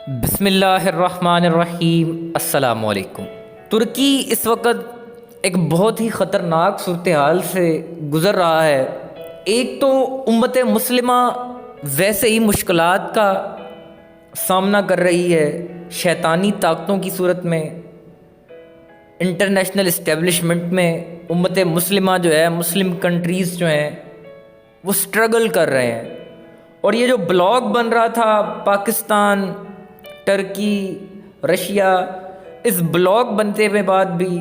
بسم اللہ الرحمن الرحیم۔ السلام علیکم۔ ترکی اس وقت ایک بہت ہی خطرناک صورتحال سے گزر رہا ہے۔ ایک تو امت مسلمہ ویسے ہی مشکلات کا سامنا کر رہی ہے، شیطانی طاقتوں کی صورت میں، انٹرنیشنل اسٹیبلشمنٹ میں امت مسلمہ جو ہے، مسلم کنٹریز جو ہیں وہ سٹرگل کر رہے ہیں۔ اور یہ جو بلاک بن رہا تھا پاکستان، ٹرکی، رشیا، اس بلاک بنتے ہوئے بعد بھی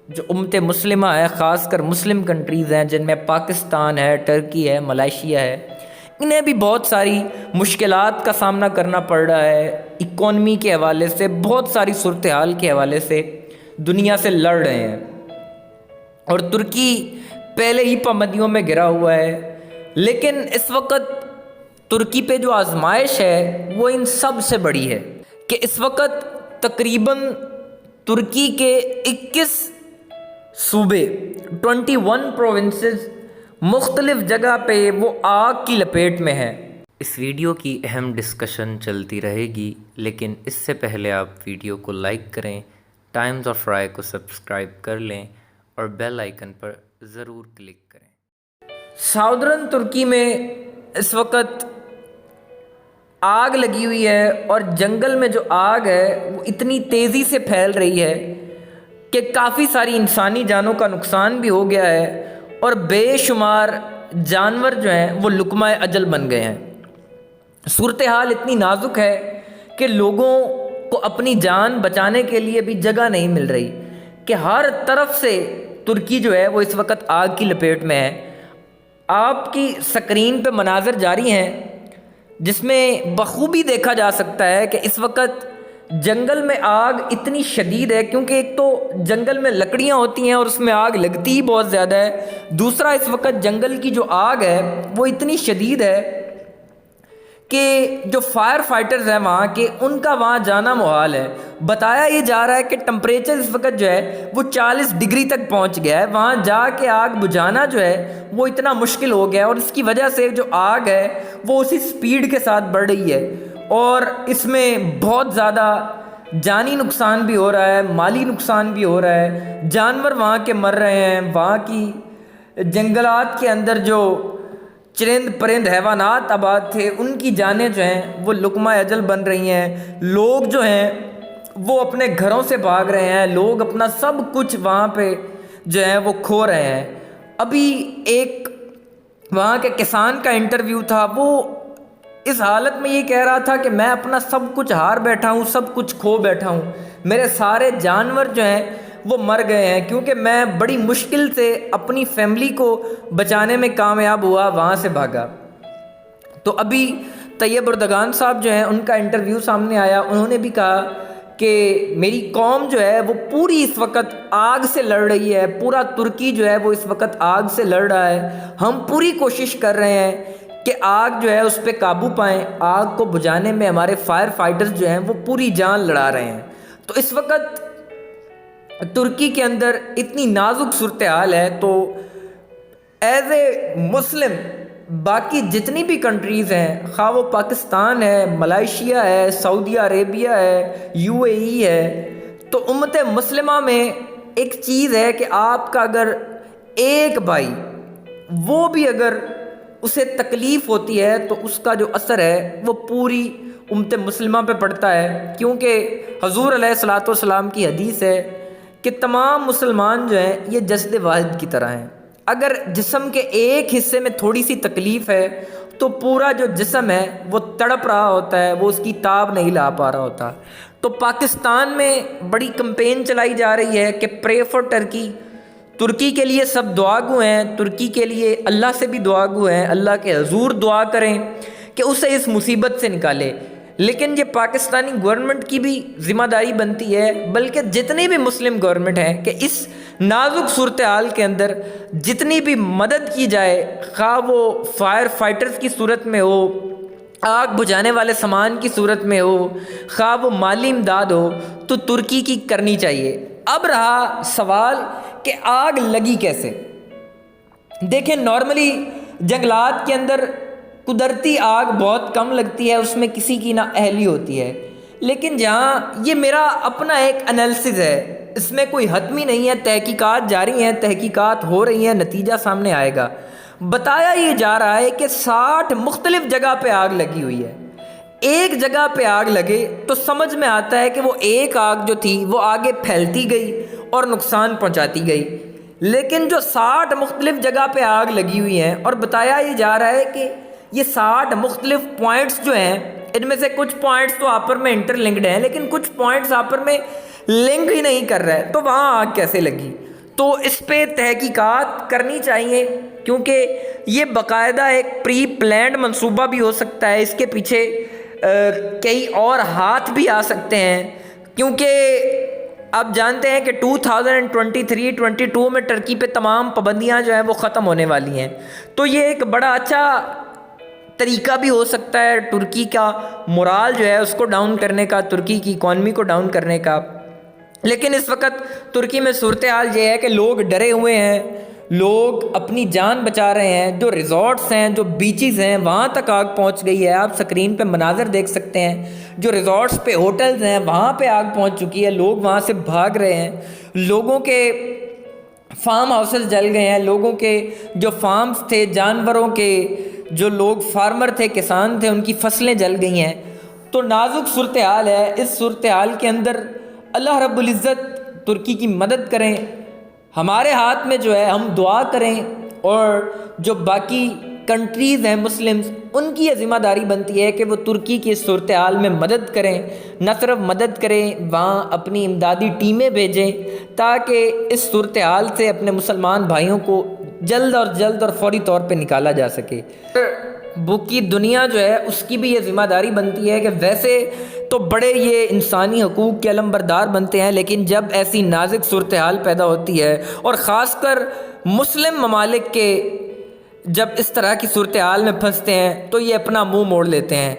جو امت مسلمہ ہے، خاص کر مسلم کنٹریز ہیں جن میں پاکستان ہے، ٹرکی ہے، ملائیشیا ہے، انہیں بھی بہت ساری مشکلات کا سامنا کرنا پڑ رہا ہے۔ اکانومی کے حوالے سے، بہت ساری صورتحال کے حوالے سے دنیا سے لڑ رہے ہیں، اور ترکی پہلے ہی پابندیوں میں گھرا ہوا ہے۔ لیکن اس وقت ترکی پہ جو آزمائش ہے وہ ان سب سے بڑی ہے کہ اس وقت تقریباً ترکی کے 21 صوبے، 21 پروونسز مختلف جگہ پہ وہ آگ کی لپیٹ میں ہیں۔ اس ویڈیو کی اہم ڈسکشن چلتی رہے گی، لیکن اس سے پہلے آپ ویڈیو کو لائک کریں، ٹائمز آف رائے کو سبسکرائب کر لیں اور بیل آئیکن پر ضرور کلک کریں۔ ساؤدرن ترکی میں اس وقت آگ لگی ہوئی ہے، اور جنگل میں جو آگ ہے وہ اتنی تیزی سے پھیل رہی ہے کہ کافی ساری انسانی جانوں کا نقصان بھی ہو گیا ہے، اور بے شمار جانور جو ہیں وہ لقمہ اجل بن گئے ہیں۔ صورتحال اتنی نازک ہے کہ لوگوں کو اپنی جان بچانے کے لیے بھی جگہ نہیں مل رہی، کہ ہر طرف سے ترکی جو ہے وہ اس وقت آگ کی لپیٹ میں ہے۔ آپ کی سکرین پہ مناظر جاری ہیں جس میں بخوبی دیکھا جا سکتا ہے کہ اس وقت جنگل میں آگ اتنی شدید ہے، کیونکہ ایک تو جنگل میں لکڑیاں ہوتی ہیں اور اس میں آگ لگتی ہی بہت زیادہ ہے، دوسرا اس وقت جنگل کی جو آگ ہے وہ اتنی شدید ہے کہ جو فائر فائٹرز ہیں وہاں کے، ان کا وہاں جانا محال ہے۔ بتایا یہ جا رہا ہے کہ ٹمپریچر اس وقت جو ہے وہ 40 ڈگری تک پہنچ گیا ہے، وہاں جا کے آگ بجھانا جو ہے وہ اتنا مشکل ہو گیا ہے، اور اس کی وجہ سے جو آگ ہے وہ اسی سپیڈ کے ساتھ بڑھ رہی ہے، اور اس میں بہت زیادہ جانی نقصان بھی ہو رہا ہے، مالی نقصان بھی ہو رہا ہے، جانور وہاں کے مر رہے ہیں، وہاں کی جنگلات کے اندر جو چرند پرند حیوانات آباد تھے ان کی جانیں جو ہیں وہ لقمہ اجل بن رہی ہیں، لوگ جو ہیں وہ اپنے گھروں سے بھاگ رہے ہیں، لوگ اپنا سب کچھ وہاں پہ جو ہے وہ کھو رہے ہیں۔ ابھی ایک وہاں کے کسان کا انٹرویو تھا، وہ اس حالت میں یہ کہہ رہا تھا کہ میں اپنا سب کچھ ہار بیٹھا ہوں، سب کچھ کھو بیٹھا ہوں، میرے سارے جانور جو ہیں وہ مر گئے ہیں، کیونکہ میں بڑی مشکل سے اپنی فیملی کو بچانے میں کامیاب ہوا، وہاں سے بھاگا۔ تو ابھی طیب اردگان صاحب جو ہیں ان کا انٹرویو سامنے آیا، انہوں نے بھی کہا کہ میری قوم جو ہے وہ پوری اس وقت آگ سے لڑ رہی ہے، پورا ترکی جو ہے وہ اس وقت آگ سے لڑ رہا ہے، ہم پوری کوشش کر رہے ہیں کہ آگ جو ہے اس پہ قابو پائیں، آگ کو بجھانے میں ہمارے فائر فائٹرز جو ہیں وہ پوری جان لڑا رہے ہیں۔ تو اس وقت ترکی کے اندر اتنی نازک صورتحال ہے، تو ایز اے مسلم باقی جتنی بھی کنٹریز ہیں، خواہ وہ پاکستان ہے، ملائیشیا ہے، سعودی عربیہ ہے، UAE ہے، تو امت مسلمہ میں ایک چیز ہے کہ آپ کا اگر ایک بھائی وہ بھی اگر اسے تکلیف ہوتی ہے تو اس کا جو اثر ہے وہ پوری امت مسلمہ پہ پڑتا ہے، کیونکہ حضور علیہ الصلوۃ والسلام کی حدیث ہے کہ تمام مسلمان جو ہیں یہ جسد واحد کی طرح ہیں، اگر جسم کے ایک حصے میں تھوڑی سی تکلیف ہے تو پورا جو جسم ہے وہ تڑپ رہا ہوتا ہے، وہ اس کی تاب نہیں لا پا رہا ہوتا۔ تو پاکستان میں بڑی کمپین چلائی جا رہی ہے کہ پرے فار ٹرکی، ترکی کے لیے سب دعا گو ہیں، ترکی کے لیے اللہ سے بھی دعا گو ہیں، اللہ کے حضور دعا کریں کہ اسے اس مصیبت سے نکالے۔ لیکن یہ پاکستانی گورنمنٹ کی بھی ذمہ داری بنتی ہے، بلکہ جتنی بھی مسلم گورنمنٹ ہیں، کہ اس نازک صورتحال کے اندر جتنی بھی مدد کی جائے، خواہ وہ فائر فائٹرز کی صورت میں ہو، آگ بجھانے والے سامان کی صورت میں ہو، خواہ وہ مالی امداد ہو، تو ترکی کی کرنی چاہیے۔ اب رہا سوال کہ آگ لگی کیسے؟ دیکھیں، نارملی جنگلات کے اندر قدرتی آگ بہت کم لگتی ہے، اس میں کسی کی نہ اہلی ہوتی ہے، لیکن جہاں یہ میرا اپنا ایک انالیسز ہے، اس میں کوئی حتمی نہیں ہے، تحقیقات جاری ہیں، تحقیقات ہو رہی ہیں، نتیجہ سامنے آئے گا۔ بتایا یہ جا رہا ہے کہ 60 مختلف جگہ پہ آگ لگی ہوئی ہے۔ ایک جگہ پہ آگ لگے تو سمجھ میں آتا ہے کہ وہ ایک آگ جو تھی وہ آگے پھیلتی گئی اور نقصان پہنچاتی گئی، لیکن جو 60 مختلف جگہ پہ آگ لگی ہوئی ہیں، اور بتایا یہ جا رہا ہے کہ یہ 60 مختلف پوائنٹس جو ہیں، ان میں سے کچھ پوائنٹس تو آپر میں انٹر لنکڈ ہیں، لیکن کچھ پوائنٹس آپر میں لنک ہی نہیں کر رہے، تو وہاں آگ کیسے لگی؟ تو اس پہ تحقیقات کرنی چاہیے، کیونکہ یہ باقاعدہ ایک پری پلانڈ منصوبہ بھی ہو سکتا ہے، اس کے پیچھے کئی اور ہاتھ بھی آ سکتے ہیں، کیونکہ آپ جانتے ہیں کہ 2023-22 میں ٹرکی پہ تمام پابندیاں جو ہیں وہ ختم ہونے والی ہیں، تو یہ ایک بڑا اچھا طریقہ بھی ہو سکتا ہے ترکی کا مورال جو ہے اس کو ڈاؤن کرنے کا، ترکی کی اکانومی کو ڈاؤن کرنے کا۔ لیکن اس وقت ترکی میں صورتحال یہ ہے کہ لوگ ڈرے ہوئے ہیں، لوگ اپنی جان بچا رہے ہیں، جو ریزورٹس ہیں، جو بیچز ہیں، وہاں تک آگ پہنچ گئی ہے۔ آپ سکرین پہ مناظر دیکھ سکتے ہیں، جو ریزورٹس پہ ہوٹلز ہیں وہاں پہ آگ پہنچ چکی ہے، لوگ وہاں سے بھاگ رہے ہیں، لوگوں کے فارم ہاؤسز جل گئے ہیں، لوگوں کے جو فارمز تھے، جانوروں کے جو لوگ فارمر تھے، کسان تھے، ان کی فصلیں جل گئی ہیں۔ تو نازک صورتحال ہے، اس صورتحال کے اندر اللہ رب العزت ترکی کی مدد کریں، ہمارے ہاتھ میں جو ہے ہم دعا کریں، اور جو باقی کنٹریز ہیں مسلمز، ان کی یہ ذمہ داری بنتی ہے کہ وہ ترکی کی اس صورتحال میں مدد کریں، نہ صرف مدد کریں، وہاں اپنی امدادی ٹیمیں بھیجیں تاکہ اس صورتحال سے اپنے مسلمان بھائیوں کو جلد اور فوری طور پہ نکالا جا سکے۔ کی دنیا جو ہے اس کی بھی یہ ذمہ داری بنتی ہے کہ ویسے تو بڑے یہ انسانی حقوق کے علمبردار بنتے ہیں، لیکن جب ایسی نازک صورتحال پیدا ہوتی ہے، اور خاص کر مسلم ممالک کے جب اس طرح کی صورتحال میں پھنستے ہیں تو یہ اپنا منہ موڑ لیتے ہیں۔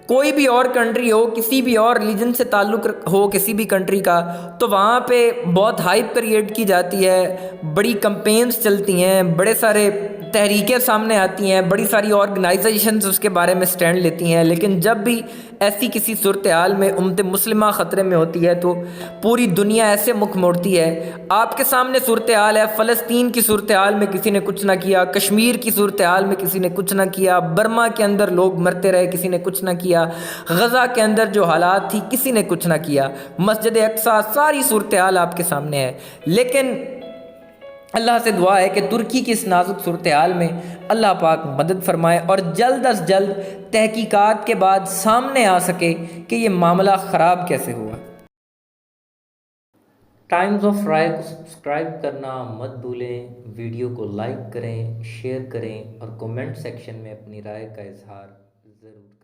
کوئی بھی اور کنٹری ہو، کسی بھی اور ریلیجن سے تعلق ہو کسی بھی کنٹری کا، تو وہاں پہ بہت ہائپ کریٹ کی جاتی ہے، بڑی کمپینز چلتی ہیں، بڑے سارے تحریکیں سامنے آتی ہیں، بڑی ساری آرگنائزیشنز اس کے بارے میں سٹینڈ لیتی ہیں، لیکن جب بھی ایسی کسی صورتحال میں امت مسلمہ خطرے میں ہوتی ہے تو پوری دنیا ایسے مکھ موڑتی ہے۔ آپ کے سامنے صورتحال ہے، فلسطین کی صورتحال میں کسی نے کچھ نہ کیا، کشمیر کی صورتحال میں کسی نے کچھ نہ کیا، برما کے اندر لوگ مرتے رہے، کسی نے کچھ نہ کیا، غزہ کے اندر جو حالات تھی کسی نے کچھ نہ کیا، مسجد اقصیٰ، ساری صورتحال آپ کے سامنے ہے۔ لیکن اللہ سے دعا ہے کہ ترکی کی اس نازک صورتحال میں اللہ پاک مدد فرمائے، اور جلد از جلد تحقیقات کے بعد سامنے آ سکے کہ یہ معاملہ خراب کیسے ہوا۔ ٹائمز آف رائے کو سبسکرائب کرنا مت بھولیں، ویڈیو کو لائک کریں، شیئر کریں، اور کومنٹ سیکشن میں اپنی رائے کا اظہار ضرور کریں۔